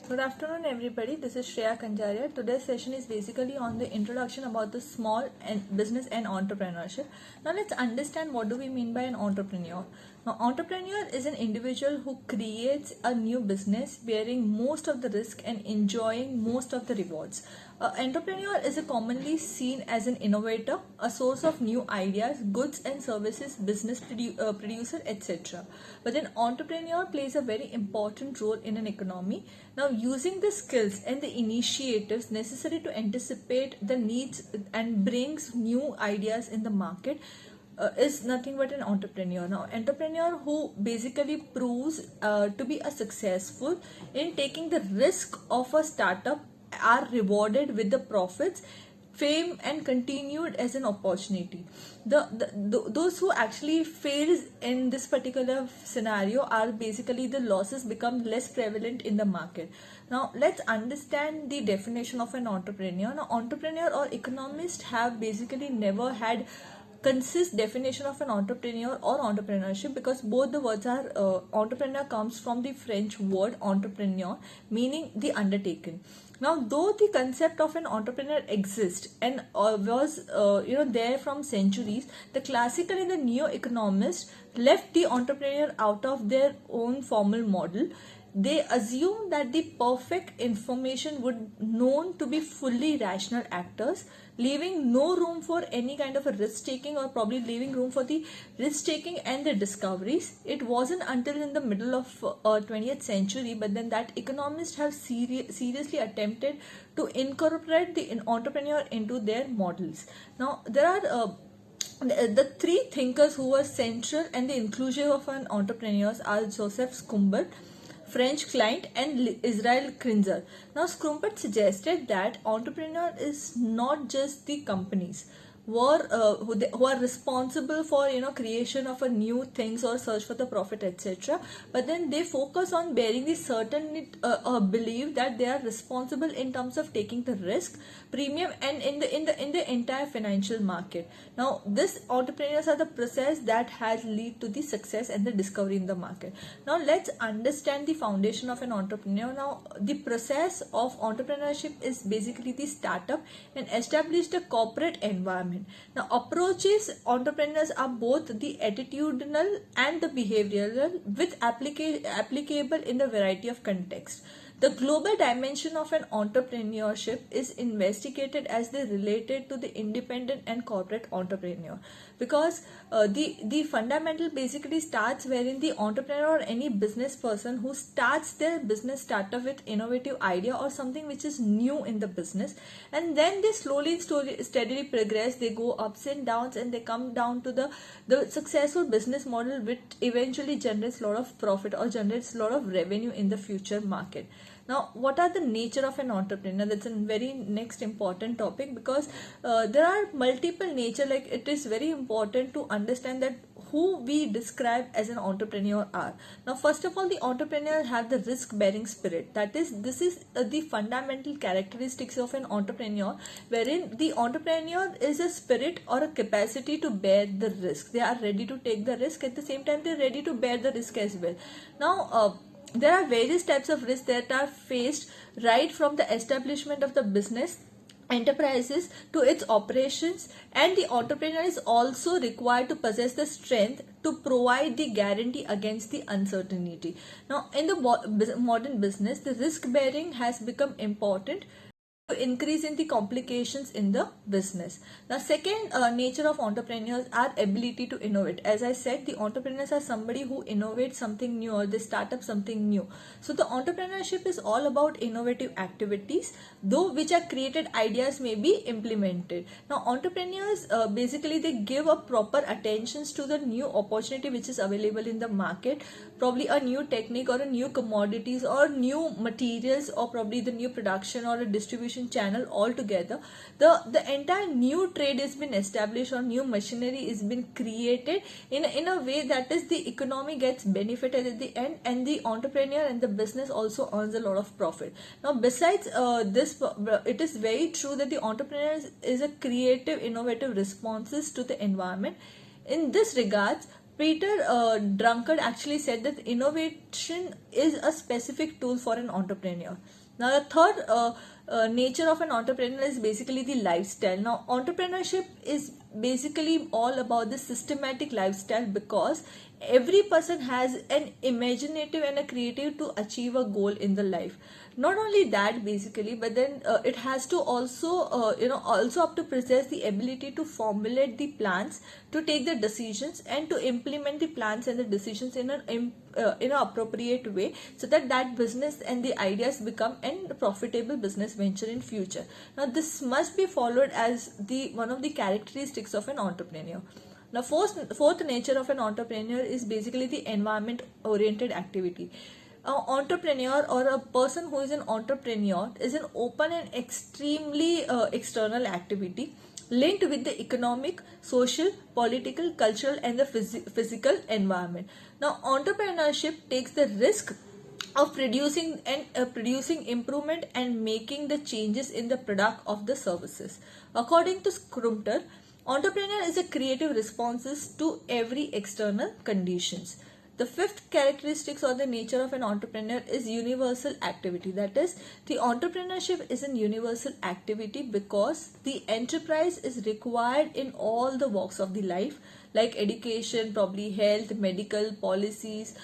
Good afternoon, everybody. This is Shreya Kanjariya. Today's session is basically on the introduction about the small and business and entrepreneurship. Now, let's understand what do we mean by an entrepreneur. Now, entrepreneur is an individual who creates a new business, bearing most of the risk and enjoying most of the rewards. Entrepreneur is commonly seen as an innovator, a source of new ideas, goods and services, business producer, etc. But an entrepreneur plays a very important role in an economy. Now, using the skills and the initiatives necessary to anticipate the needs and brings new ideas in the market is nothing but an entrepreneur. Now, entrepreneur who basically proves to be a successful in taking the risk of a startup are rewarded with the profits, fame and continued as an opportunity. Those who actually fails in this particular scenario are basically the losses become less prevalent in the market. Now let's understand the definition of an entrepreneur. Now, entrepreneur or economist have basically never had consist definition of an entrepreneur or entrepreneurship, because both the words are entrepreneur comes from the French word entrepreneur, meaning the undertaken. Now, though the concept of an entrepreneur exists and was there from centuries, the classical and the neo-economists left the entrepreneur out of their own formal model. They assume that the perfect information would known to be fully rational actors, leaving no room for any kind of a risk taking, or probably leaving room for the risk taking and the discoveries. It wasn't until in the middle of 20th century, but then that economists have seriously attempted to incorporate the entrepreneur into their models. Now there are the three thinkers who were central and the inclusion of an entrepreneurs are Joseph Schumpeter, French client, and Israel Krinzer. Now, Schumpeter suggested that entrepreneur is not just the companies who are responsible for creation of a new things or search for the profit, etc., but then they focus on bearing the certain belief that they are responsible in terms of taking the risk premium and in the entire financial market. Now this entrepreneurs are the process that has lead to the success and the discovery in the market. Now let's understand the foundation of an entrepreneur. Now the process of entrepreneurship is basically the startup and establish the corporate environment. Now, approaches entrepreneurs are both the attitudinal and the behavioral, with applicable in the variety of contexts. The global dimension of an entrepreneurship is investigated as they related to the independent and corporate entrepreneur, because the fundamental basically starts wherein the entrepreneur or any business person who starts their business startup with innovative idea or something which is new in the business, and then they slowly steadily progress. They go ups and downs and they come down to the successful business model which eventually generates a lot of profit or generates a lot of revenue in the future market. Now, what are the nature of an entrepreneur? That's a very next important topic, because there are multiple nature. Like, it is very important to understand that who we describe as an entrepreneur are. Now, first of all, the entrepreneur have the risk-bearing spirit. That is, this is the fundamental characteristics of an entrepreneur, wherein the entrepreneur is a spirit or a capacity to bear the risk. They are ready to take the risk, at the same time they are ready to bear the risk as well. Now, there are various types of risks that are faced right from the establishment of the business enterprises to its operations, and the entrepreneur is also required to possess the strength to provide the guarantee against the uncertainty. Now, in the modern business, the risk bearing has become important to increase in the complications in the business. Now, second nature of entrepreneurs are ability to innovate. As I said, the entrepreneurs are somebody who innovates something new or they start up something new. So the entrepreneurship is all about innovative activities, though which are created ideas may be implemented. Now, entrepreneurs basically they give a proper attentions to the new opportunity which is available in the market, probably a new technique or a new commodities or new materials, or probably the new production or a distribution channel altogether. The entire new trade has been established or new machinery is been created in a way that is the economy gets benefited at the end, and the entrepreneur and the business also earns a lot of profit. Now, besides this, it is very true that the entrepreneur is a creative innovative responses to the environment. In this regards, Peter Drunkard actually said that innovation is a specific tool for an entrepreneur. Now, the third nature of an entrepreneur is basically the lifestyle. Now, entrepreneurship is basically all about the systematic lifestyle, because every person has an imaginative and a creative to achieve a goal in the life. Not only that, basically, but then it has to also also up to possess the ability to formulate the plans, to take the decisions, and to implement the plans and the decisions in an appropriate way, so that that business and the ideas become a profitable business venture in future. Now, this must be followed as the one of the characteristics of an entrepreneur. Now, fourth nature of an entrepreneur is basically the environment oriented activity. An entrepreneur or a person who is an entrepreneur is an open and extremely external activity linked with the economic, social, political, cultural, and the physical environment. Now, entrepreneurship takes the risk of producing improvement and making the changes in the product of the services. According to Skrumter, entrepreneur is a creative responses to every external conditions. The fifth characteristics or the nature of an entrepreneur is universal activity. That is, the entrepreneurship is an universal activity because the enterprise is required in all the walks of the life, like education, probably health, medical, policies,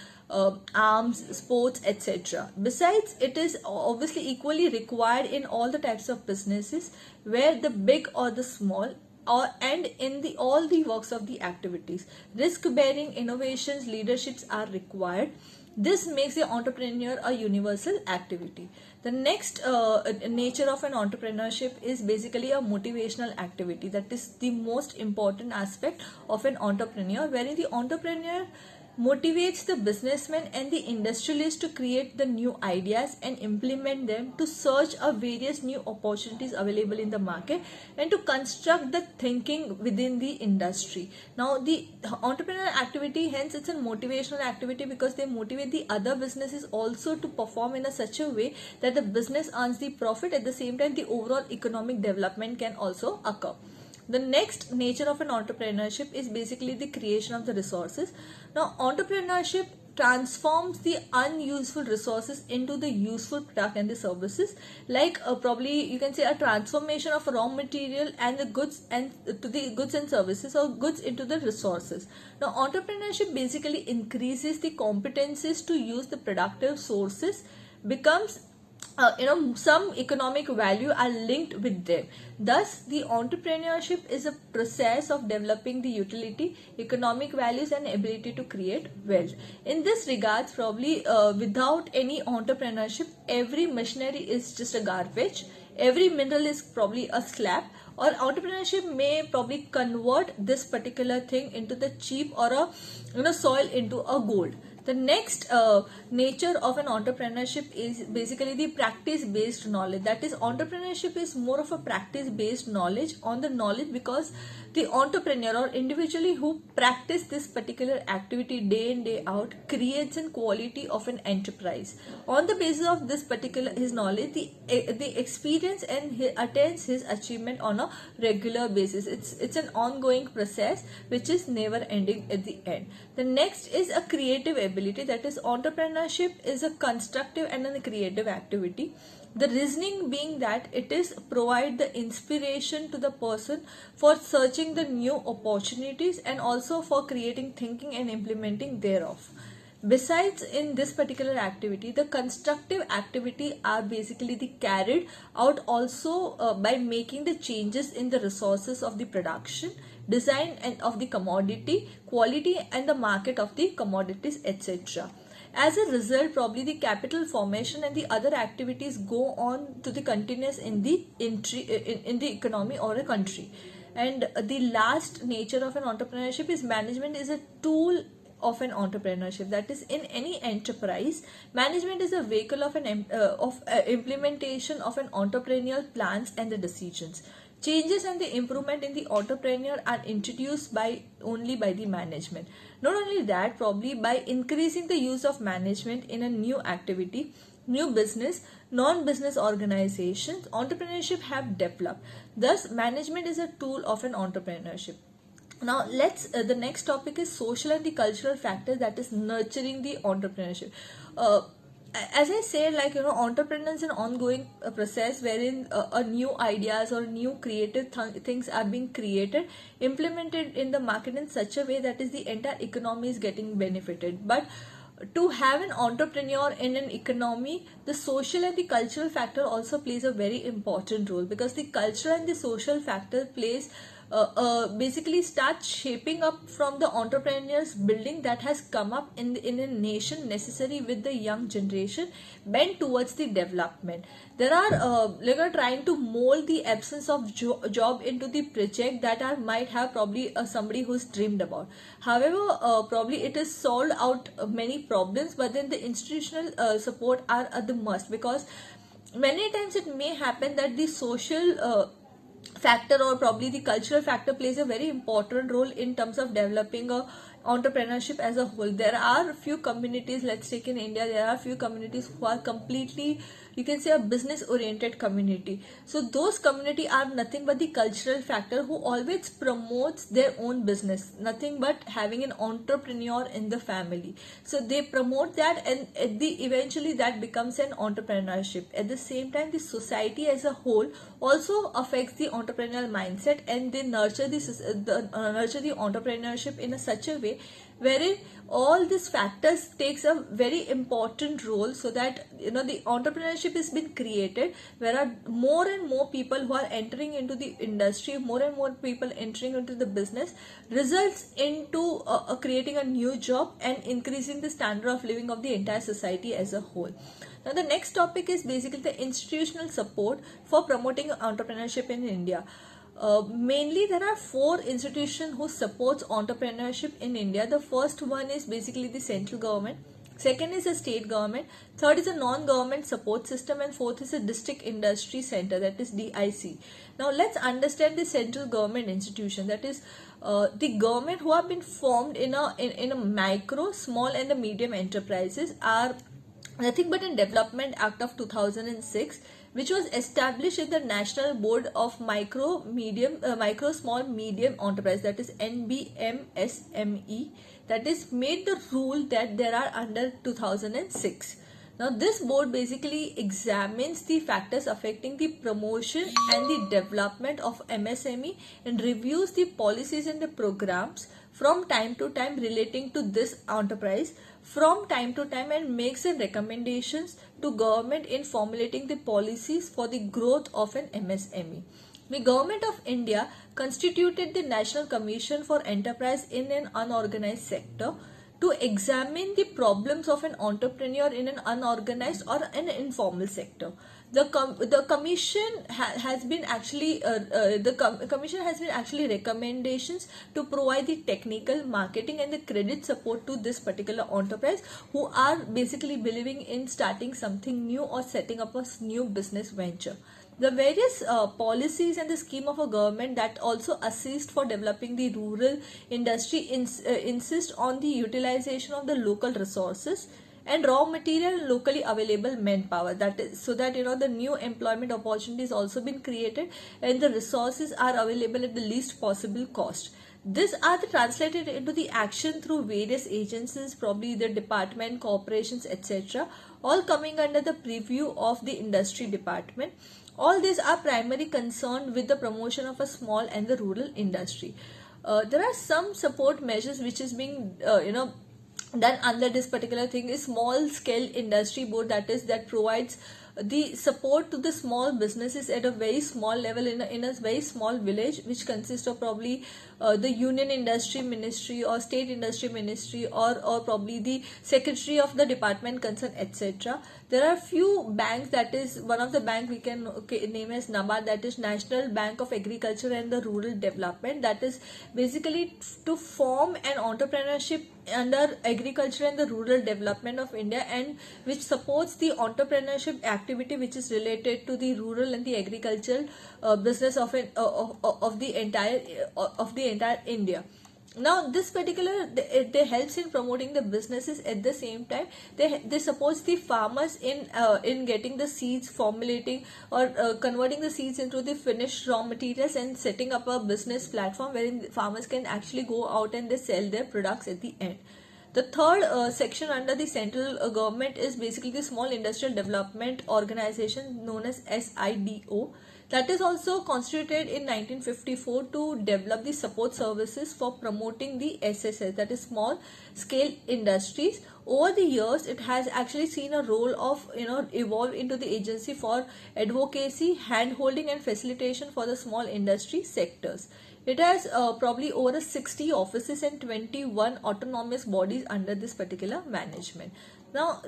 arms, sports, etc. Besides, it is obviously equally required in all the types of businesses, where the big or the small, and in the all the works of the activities, risk bearing, innovations, leaderships are required. This makes the entrepreneur a universal activity. The next nature of an entrepreneurship is basically a motivational activity. That is the most important aspect of an entrepreneur, wherein the entrepreneur motivates the businessman and the industrialist to create the new ideas and implement them, to search of various new opportunities available in the market, and to construct the thinking within the industry. Now, the entrepreneurial activity, hence it's a motivational activity, because they motivate the other businesses also to perform in a such a way that the business earns the profit. At the same time, the overall economic development can also occur. The next nature of an entrepreneurship is basically the creation of the resources. Now, entrepreneurship transforms the unuseful resources into the useful product and the services, like probably you can say a transformation of raw material and the goods, and to the goods and services, or goods into the resources. Now, entrepreneurship basically increases the competencies to use the productive sources, becomes some economic value are linked with them. Thus, the entrepreneurship is a process of developing the utility, economic values, and ability to create wealth. In this regards, probably without any entrepreneurship, every machinery is just a garbage, every mineral is probably a slab, or entrepreneurship may probably convert this particular thing into the cheap, or a soil into a gold. The next nature of an entrepreneurship is basically the practice-based knowledge. That is, entrepreneurship is more of a practice-based knowledge on the knowledge, because the entrepreneur or individually who practice this particular activity day in day out creates a quality of an enterprise. On the basis of this particular his knowledge, the experience, and he attains his achievement on a regular basis. It's an ongoing process which is never ending at the end. The next is a creative ability. That is, entrepreneurship is a constructive and a creative activity. The reasoning being that it is provide the inspiration to the person for searching the new opportunities, and also for creating thinking and implementing thereof. Besides, in this particular activity, the constructive activity are basically the carried out also by making the changes in the resources of the production, design and of the commodity, quality and the market of the commodities, etc. As a result, probably the capital formation and the other activities go on to the continuous in the economy or a country. And the last nature of an entrepreneurship is management is a tool of an entrepreneurship. That is, in any enterprise, management is a vehicle of implementation of an entrepreneurial plans and the decisions. Changes and the improvement in the entrepreneur are introduced only by the management. Not only that, probably by increasing the use of management in a new activity, new business, non-business organizations, entrepreneurship have developed. Thus, management is a tool of an entrepreneurship. Now let's the next topic is social and the cultural factors that is nurturing the entrepreneurship. uh, as I said, like, entrepreneur is an ongoing process wherein a new ideas or new creative things are being created, implemented in the market in such a way that is the entire economy is getting benefited. But to have an entrepreneur in an economy, the social and the cultural factor also plays a very important role, because the cultural and the social factor plays basically start shaping up from the entrepreneurs building that has come up in a nation necessary with the young generation bent towards the development. There are like trying to mold the absence of job into the project that are might have probably somebody who's dreamed about. However, probably it is solved out many problems, but then the institutional support are the must, because many times it may happen that the social factor or probably the cultural factor plays a very important role in terms of developing a entrepreneurship as a whole. There are few communities, let's take in India, there are few communities who are completely, you can say, a business oriented community. So those community are nothing but the cultural factor who always promotes their own business, nothing but having an entrepreneur in the family. So they promote that, and at the eventually that becomes an entrepreneurship. At the same time, the society as a whole also affects the entrepreneurial mindset, and they nurture nurture the entrepreneurship in a such a way wherein all these factors takes a very important role, so that the entrepreneurship has been created where are more and more people who are entering into the industry, more and more people entering into the business, results into creating a new job and increasing the standard of living of the entire society as a whole. Now the next topic is basically the institutional support for promoting entrepreneurship in India. Mainly there are four institutions who supports entrepreneurship in India. The first one is basically the central government, second is the state government, third is a non-government support system, and fourth is a district industry center, that is DIC. Now let's understand the central government institution, that is the government who have been formed in a micro, small and the medium enterprises are nothing but a development act of 2006, which was established in the National Board of Micro Small Medium Enterprise, that is NBMSME, that is made the rule that there are under 2006. Now this board basically examines the factors affecting the promotion and the development of MSME and reviews the policies and the programs from time to time relating to this enterprise from time to time, and makes the recommendations to government in formulating the policies for the growth of an MSME. The Government of India constituted the National Commission for Enterprise in an Unorganized Sector to examine the problems of an entrepreneur in an unorganized or an informal sector. The commission has been actually commission has been actually recommendations to provide the technical, marketing and the credit support to this particular enterprise who are basically believing in starting something new or setting up a new business venture. The various policies and the scheme of a government that also assist for developing the rural industry insist on the utilization of the local resources and raw material and locally available manpower, that is so that the new employment opportunities also been created and the resources are available at the least possible cost. These are translated into the action through various agencies, probably the department, corporations, etc., all coming under the preview of the industry department. All these are primarily concerned with the promotion of a small and the rural industry. There are some support measures which is being done under this particular thing is small scale industry board, that provides the support to the small businesses at a very small level in a very small village, which consists of probably the union industry ministry or state industry ministry or probably the secretary of the department concerned, etc. There are few banks, that is one of the bank we can name as NABARD, that is National Bank of Agriculture and the Rural Development, that is basically to form an entrepreneurship under agriculture and the rural development of India, and which supports the entrepreneurship activity which is related to the rural and the agricultural business of the entire India. Now this particular they helps in promoting the businesses. At the same time, they supports the farmers in getting the seeds, formulating or converting the seeds into the finished raw materials, and setting up a business platform wherein farmers can actually go out and they sell their products at the end. The third section under the central government is basically the Small Industrial Development Organization, known as SIDO, that is also constituted in 1954 to develop the support services for promoting the SSS, that is small scale industries. Over the years, it has actually seen a role of evolve into the agency for advocacy, hand holding and facilitation for the small industry sectors. It has probably over 60 offices and 21 autonomous bodies under this particular management. Now,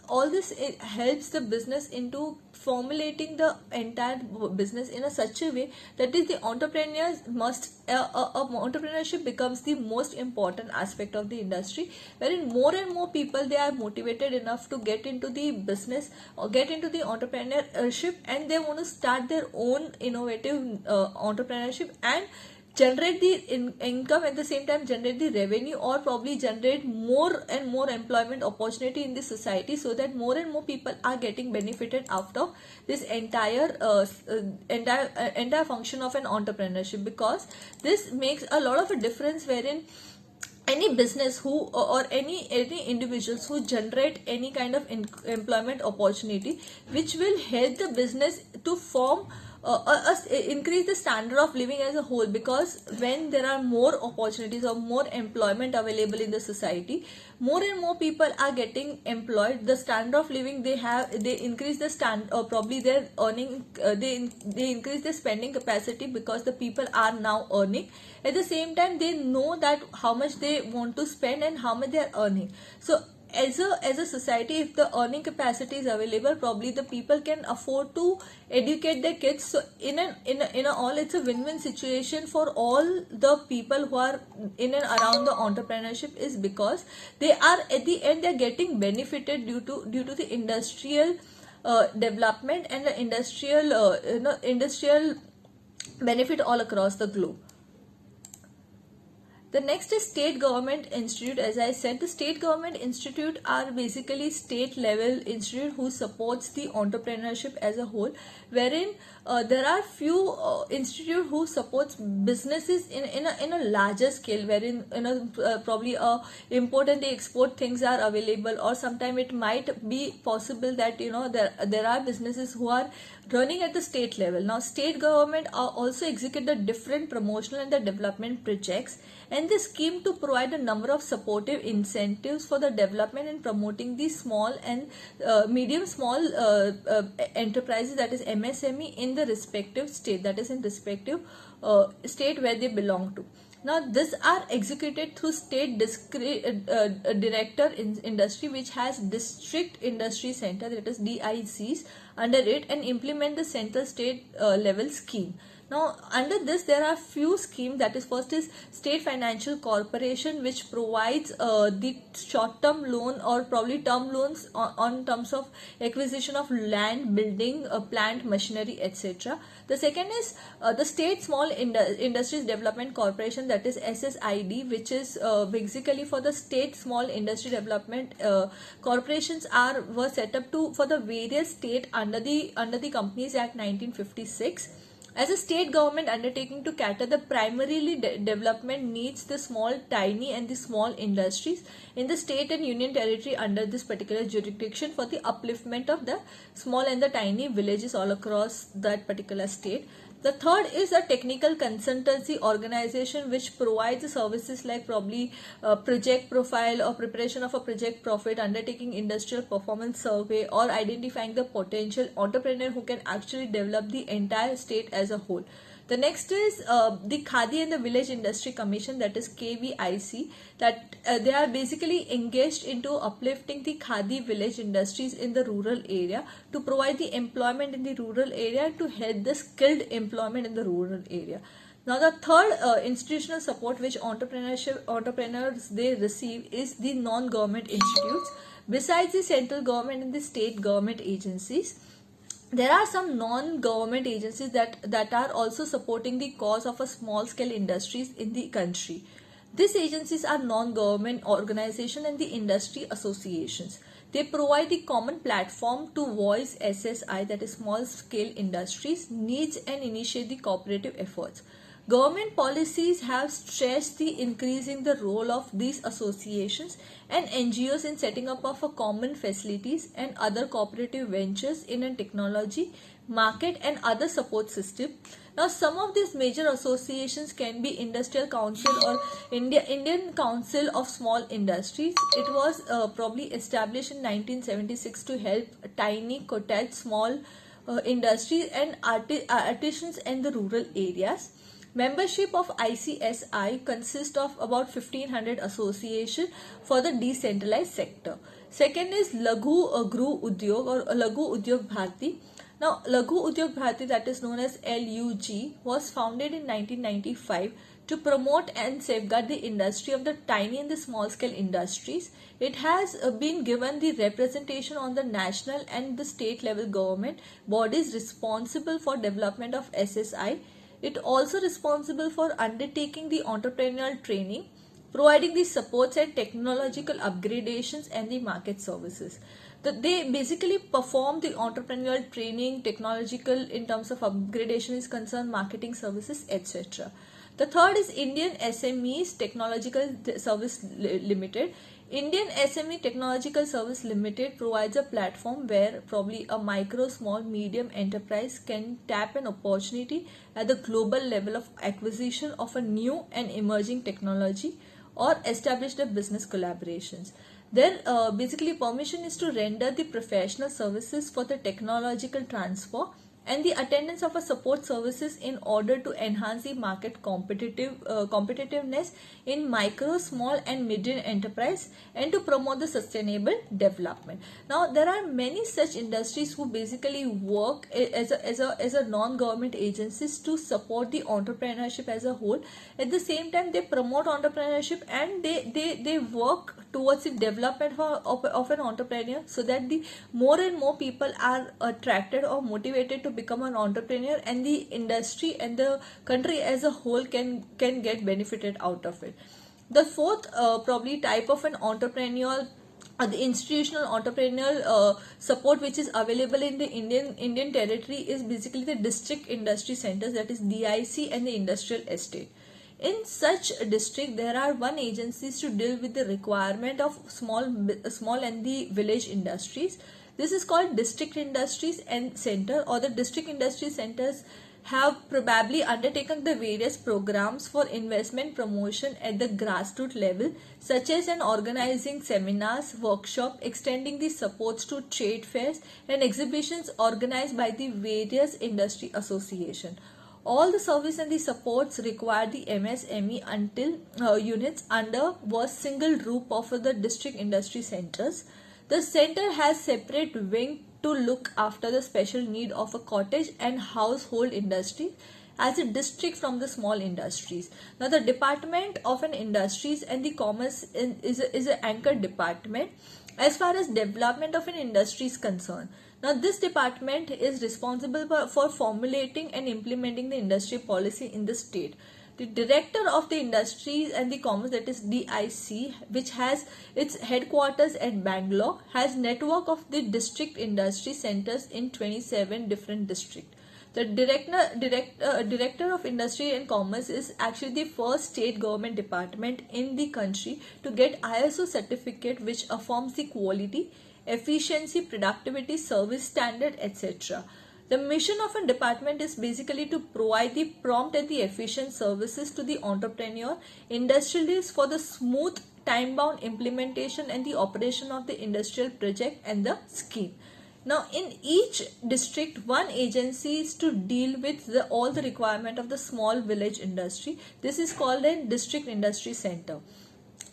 all this it helps the business into formulating the entire business in a such a way that is the entrepreneurs entrepreneurship becomes the most important aspect of the industry, wherein more and more people they are motivated enough to get into the business or get into the entrepreneurship, and they want to start their own innovative entrepreneurship and generate the income, at the same time generate the revenue, or probably generate more and more employment opportunity in the society, so that more and more people are getting benefited out of this entire function of an entrepreneurship, because this makes a lot of a difference, wherein any business who or any individuals who generate any kind of employment opportunity which will help the business to form increase the standard of living as a whole, because when there are more opportunities or more employment available in the society, more and more people are getting employed, the standard of living they have, they increase the or probably their earning, they increase their spending capacity, because the people are now earning. At the same time, they know that how much they want to spend and how much they are earning. So as a society, if the earning capacity is available, probably the people can afford to educate their kids. So in a all, it's a win-win situation for all the people who are in and around the entrepreneurship, is because they are at the end they're getting benefited due to the industrial development and the industrial benefit all across the globe. The next is state government institute. As I said, the state government institute are basically state level institute who supports the entrepreneurship as a whole, wherein there are few institute who supports businesses in a larger scale, wherein probably import and the export things are available, or sometime it might be possible that there are businesses who are running at the state level. Now, state government also execute the different promotional and the development projects, and the scheme to provide a number of supportive incentives for the development and promoting the small and medium small enterprises, that is MSME, in the respective state, that is in respective state where they belong to. Now, these are executed through state director in industry, which has district industry center, that is DICs, under it, and implement the central state level scheme. Now, under this, there are few schemes. That is, first is State Financial Corporation, which provides the short-term loan or probably term loans on terms of acquisition of land, building, plant, machinery, etc. The second is the State Small Industries Development Corporation, that is SSID, which is basically for the state small industry development corporations were set up for the various state under the Companies Act 1956. As a state government undertaking to cater the primarily development needs the small, tiny and the small industries in the state and union territory under this particular jurisdiction, for the upliftment of the small and the tiny villages all across that particular state. The third is a technical consultancy organization which provides services like probably project profile or preparation of a project profit, undertaking industrial performance survey, or identifying the potential entrepreneur who can actually develop the entire state as a whole. The next is the Khadi and the Village Industry Commission, that is KVIC, that they are basically engaged into uplifting the Khadi village industries in the rural area to provide the employment in the rural area, to help the skilled employment in the rural area. Now, the third institutional support which entrepreneurs they receive is the non-government institutes. Besides the central government and the state government agencies, there are some non-government agencies that are also supporting the cause of a small scale industries in the country. These agencies are non-government organizations and the industry associations. They provide the common platform to voice SSI, that is small scale industries, needs and initiate the cooperative efforts. Government policies have stressed the increasing the role of these associations and NGOs in setting up of a common facilities and other cooperative ventures in a technology, market and other support system. Now, some of these major associations can be Industrial Council or Indian Council of Small Industries. It was probably established in 1976 to help tiny cottage small industries and artisans in the rural areas. Membership of ICSI consists of about 1500 associations for the decentralized sector. Second is Laghu Gru Udyog or Laghu Udyog Bharti. Now, Laghu Udyog Bharti, that is known as LUG, was founded in 1995 to promote and safeguard the industry of the tiny and the small scale industries. It has been given the representation on the national and the state level government bodies responsible for development of SSI. It also responsible for undertaking the entrepreneurial training, providing the supports and technological upgradations and the market services. They basically perform the entrepreneurial training, technological in terms of upgradation is concerned, marketing services, etc. The third is Indian SMEs Technological Service Limited. Indian SME Technological Service Limited provides a platform where probably a micro, small, medium enterprise can tap an opportunity at the global level of acquisition of a new and emerging technology or establish the business collaborations. Their basically permission is to render the professional services for the technological transfer and the attendance of a support services in order to enhance the market competitiveness in micro, small and medium enterprise and to promote the sustainable development. Now, there are many such industries who basically work as a non-government agencies to support the entrepreneurship as a whole. At the same time, they promote entrepreneurship and they work towards the development of an entrepreneur so that the more and more people are attracted or motivated to become an entrepreneur and the industry and the country as a whole can get benefited out of it. The fourth probably type of an entrepreneurial the institutional entrepreneurial support which is available in the Indian territory is basically the district industry centers, that is DIC, and the industrial estate. In such a district, there are one agencies to deal with the requirement of small and the village industries. This is called district industries and center, or the district industry centers have probably undertaken the various programs for investment promotion at the grassroots level, such as an organizing seminars, workshop, extending the supports to trade fairs and exhibitions organized by the various industry association. All the service and the supports require the MSME until units under was single roof of the district industry centers. The center has separate wing to look after the special need of a cottage and household industry as a district from the small industries. Now, the Department of an Industries and the Commerce is an anchor department as far as development of an industry is concerned. Now, this department is responsible for formulating and implementing the industry policy in the state. The Director of the Industries and the Commerce, that is DIC, which has its headquarters at Bangalore, has network of the district industry centers in 27 different districts. The Director of Industry and Commerce is actually the first state government department in the country to get ISO certificate, which affirms the quality, efficiency, productivity, service standard, etc. The mission of a department is basically to provide the prompt and the efficient services to the entrepreneur, industrialists for the smooth time-bound implementation and the operation of the industrial project and the scheme. Now, in each district, one agency is to deal with all the requirement of the small village industry. This is called a district industry center.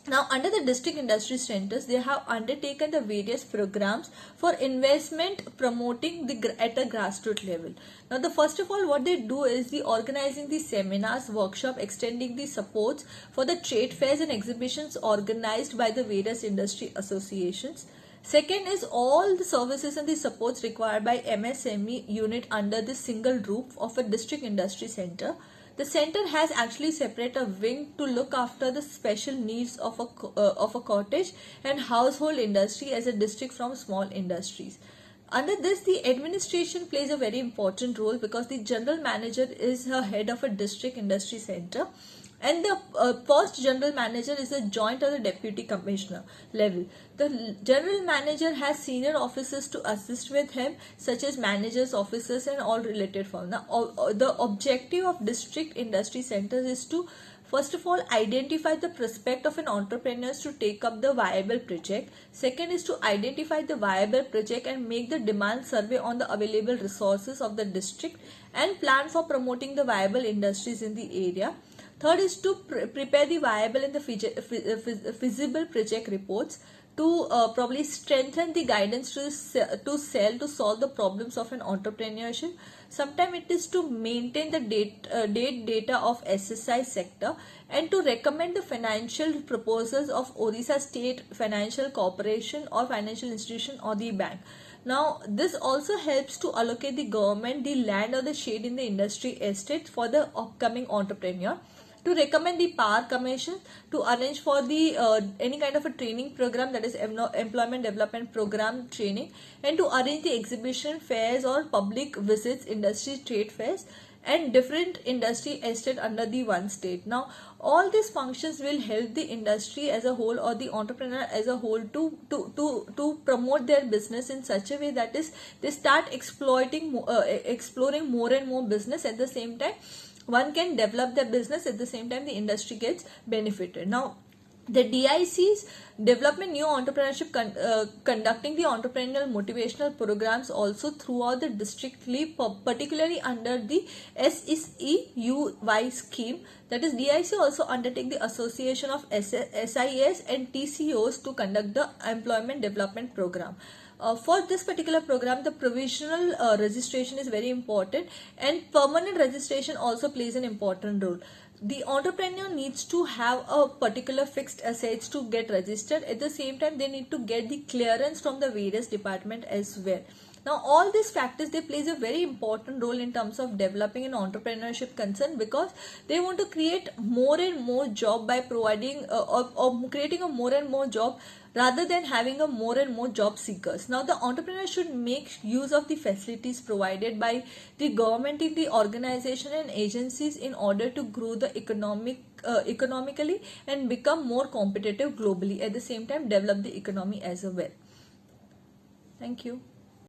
Now, under the district industry centers, they have undertaken the various programs for investment promoting at a grassroots level. Now, the first of all, what they do is the organizing the seminars, workshop, extending the supports for the trade fairs and exhibitions organized by the various industry associations. Second is all the services and the supports required by MSME unit under the single roof of a district industry center. The center has actually separate a wing to look after the special needs of a cottage and household industry as a district from small industries. Under this, the administration plays a very important role because the general manager is the head of a district industry center, and the post general manager is the joint or the deputy commissioner level. The general manager has senior officers to assist with him, such as managers, officers, and all related firms. Now, the objective of district industry centers is to first of all identify the prospect of an entrepreneur to take up the viable project. Second is to identify the viable project and make the demand survey on the available resources of the district and plan for promoting the viable industries in the area. Third is to prepare the viable and the feasible project reports to probably strengthen the guidance to sell to solve the problems of an entrepreneurship. Sometimes it is to maintain the data of SSI sector and to recommend the financial proposals of Odisha State Financial Corporation or financial institution or the bank. Now, this also helps to allocate the government the land or the shade in the industry estate for the upcoming entrepreneur, to recommend the power commission, to arrange for the any kind of a training program, that is employment development program training, and to arrange the exhibition fairs or public visits, industry trade fairs, and different industry estate under the one state. Now, all these functions will help the industry as a whole or the entrepreneur as a whole to promote their business in such a way that is they start exploring more and more business. At the same time, one can develop their business, at the same time the industry gets benefited. Now, the DICs, development new entrepreneurship, conducting the entrepreneurial motivational programs also throughout the district, particularly under the SEUY scheme. That is, DIC also undertake the association of SIS and TCOs to conduct the employment development program. For this particular program, the provisional registration is very important, and permanent registration also plays an important role. The entrepreneur needs to have a particular fixed assets to get registered. At the same time, they need to get the clearance from the various department as well. Now, all these factors, they plays a very important role in terms of developing an entrepreneurship concern, because they want to create more and more job by providing or creating a more and more job rather than having a more and more job seekers. Now, the entrepreneur should make use of the facilities provided by the government in the organization and agencies in order to grow the economically and become more competitive globally. At the same time, develop the economy as well. Thank you.